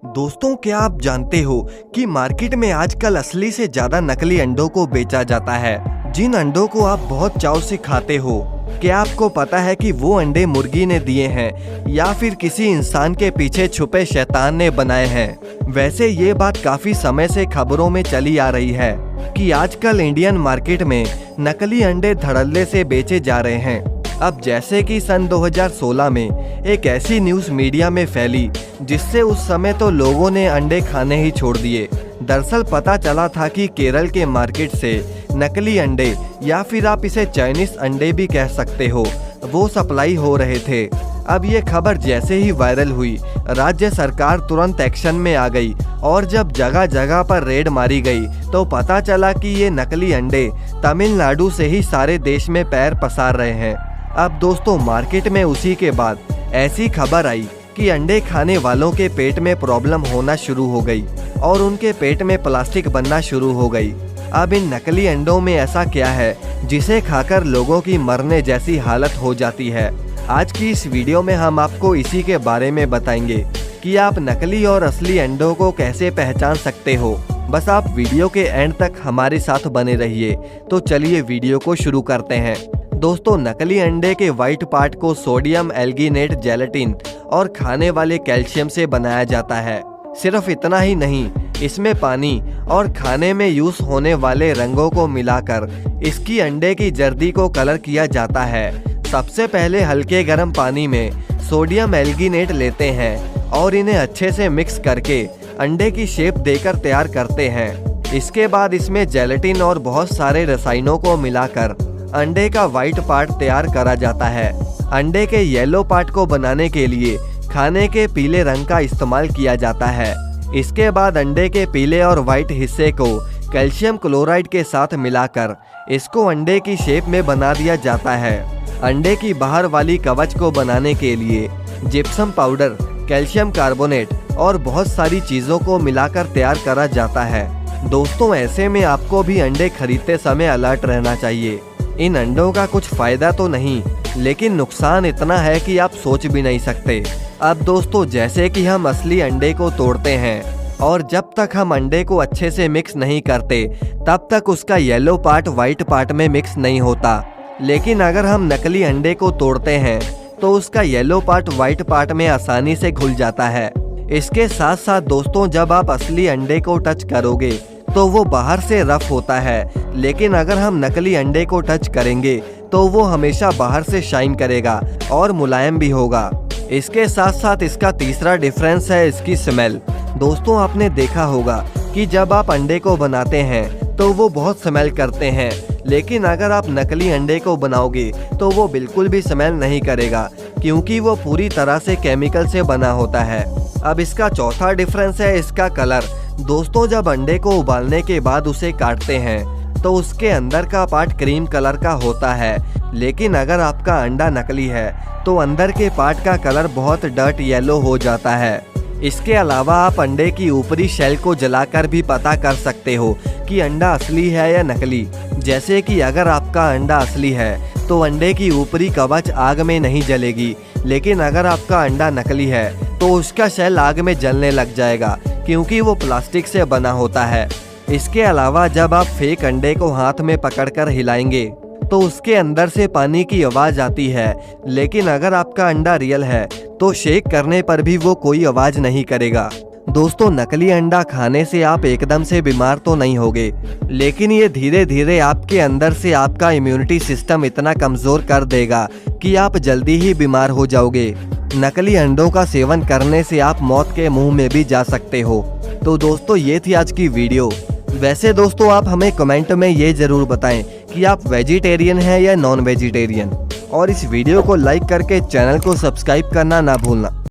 दोस्तों, क्या आप जानते हो कि मार्केट में आजकल असली से ज्यादा नकली अंडों को बेचा जाता है, जिन अंडों को आप बहुत चाव से खाते हो। क्या आपको पता है कि वो अंडे मुर्गी ने दिए हैं या फिर किसी इंसान के पीछे छुपे शैतान ने बनाए हैं। वैसे ये बात काफी समय से खबरों में चली आ रही है कि आजकल इंडियन मार्केट में नकली अंडे धड़ल्ले से बेचे जा रहे हैं। अब जैसे कि सन 2016 में एक ऐसी न्यूज़ मीडिया में फैली जिससे उस समय तो लोगों ने अंडे खाने ही छोड़ दिए। दरअसल पता चला था कि केरल के मार्केट से नकली अंडे या फिर आप इसे चाइनीज अंडे भी कह सकते हो, वो सप्लाई हो रहे थे। अब ये खबर जैसे ही वायरल हुई, राज्य सरकार तुरंत एक्शन में आ गई और जब जगह जगह पर रेड मारी गई तो पता चला कि ये नकली अंडे तमिलनाडु से ही सारे देश में पैर पसार रहे हैं। अब दोस्तों, मार्केट में उसी के बाद ऐसी खबर आई कि अंडे खाने वालों के पेट में प्रॉब्लम होना शुरू हो गई और उनके पेट में प्लास्टिक बनना शुरू हो गई। अब इन नकली अंडों में ऐसा क्या है जिसे खाकर लोगों की मरने जैसी हालत हो जाती है। आज की इस वीडियो में हम आपको इसी के बारे में बताएंगे कि आप नकली और असली अंडों को कैसे पहचान सकते हो। बस आप वीडियो के एंड तक हमारे साथ बने रहिए। तो चलिए वीडियो को शुरू करते हैं। दोस्तों, नकली अंडे के व्हाइट पार्ट को सोडियम एल्गिनेट जेलेटिन और खाने वाले कैल्शियम से बनाया जाता है। सिर्फ इतना ही नहीं, इसमें पानी और खाने में यूज होने वाले रंगों को मिलाकर इसकी अंडे की जर्दी को कलर किया जाता है। सबसे पहले हल्के गर्म पानी में सोडियम एल्गिनेट लेते हैं और इन्हें अच्छे से मिक्स करके अंडे की शेप देकर तैयार करते हैं। इसके बाद इसमें जेलेटिन और बहुत सारे रसायनों को मिलाकर अंडे का व्हाइट पार्ट तैयार करा जाता है। अंडे के येलो पार्ट को बनाने के लिए खाने के पीले रंग का इस्तेमाल किया जाता है। इसके बाद अंडे के पीले और व्हाइट हिस्से को कैल्शियम क्लोराइड के साथ मिलाकर इसको अंडे की शेप में बना दिया जाता है। अंडे की बाहर वाली कवच को बनाने के लिए जिप्सम पाउडर, कैल्शियम कार्बोनेट और बहुत सारी चीज़ों को मिलाकर तैयार करा जाता है। दोस्तों, ऐसे में आपको भी अंडे खरीदते समय अलर्ट रहना चाहिए। इन अंडों का कुछ फायदा तो नहीं, लेकिन नुकसान इतना है कि आप सोच भी नहीं सकते। अब दोस्तों, जैसे कि हम असली अंडे को तोड़ते हैं और जब तक हम अंडे को अच्छे से मिक्स नहीं करते तब तक उसका येलो पार्ट व्हाइट पार्ट में मिक्स नहीं होता। लेकिन अगर हम नकली अंडे को तोड़ते हैं तो उसका येलो पार्ट व्हाइट पार्ट में आसानी से घुल जाता है। इसके साथ साथ दोस्तों, जब आप असली अंडे को टच करोगे तो वो बाहर से रफ होता है, लेकिन अगर हम नकली अंडे को टच करेंगे तो वो हमेशा बाहर से शाइन करेगा और मुलायम भी होगा। इसके साथ साथ इसका तीसरा डिफरेंस है इसकी स्मेल। दोस्तों, आपने देखा होगा कि जब आप अंडे को बनाते हैं तो वो बहुत स्मेल करते हैं, लेकिन अगर आप नकली अंडे को बनाओगे तो वो बिल्कुल भी स्मेल नहीं करेगा, क्योंकि वो पूरी तरह से केमिकल से बना होता है। अब इसका चौथा डिफरेंस है इसका कलर। दोस्तों, जब अंडे को उबालने के बाद उसे काटते हैं तो उसके अंदर का पार्ट क्रीम कलर का होता है, लेकिन अगर आपका अंडा नकली है तो अंदर के पार्ट का कलर बहुत डार्क येलो हो जाता है। इसके अलावा आप अंडे की ऊपरी शेल को जलाकर भी पता कर सकते हो कि अंडा असली है या नकली। जैसे कि अगर आपका अंडा असली है तो अंडे की ऊपरी कवच आग में नहीं जलेगी, लेकिन अगर आपका अंडा नकली है तो उसका शेल आग में जलने लग जाएगा, क्योंकि वो प्लास्टिक से बना होता है। इसके अलावा जब आप फेक अंडे को हाथ में पकड़कर हिलाएंगे तो उसके अंदर से पानी की आवाज़ आती है, लेकिन अगर आपका अंडा रियल है तो शेक करने पर भी वो कोई आवाज़ नहीं करेगा। दोस्तों, नकली अंडा खाने से आप एकदम से बीमार तो नहीं होगे, लेकिन ये धीरे धीरे आपके अंदर से आपका इम्यूनिटी सिस्टम इतना कमज़ोर कर देगा कि आप जल्दी ही बीमार हो जाओगे। नकली अंडों का सेवन करने से आप मौत के मुंह में भी जा सकते हो। तो दोस्तों, ये थी आज की वीडियो। वैसे दोस्तों, आप हमें कमेंट में ये ज़रूर बताएं कि आप वेजिटेरियन हैं या नॉन वेजिटेरियन, और इस वीडियो को लाइक करके चैनल को सब्सक्राइब करना ना भूलना।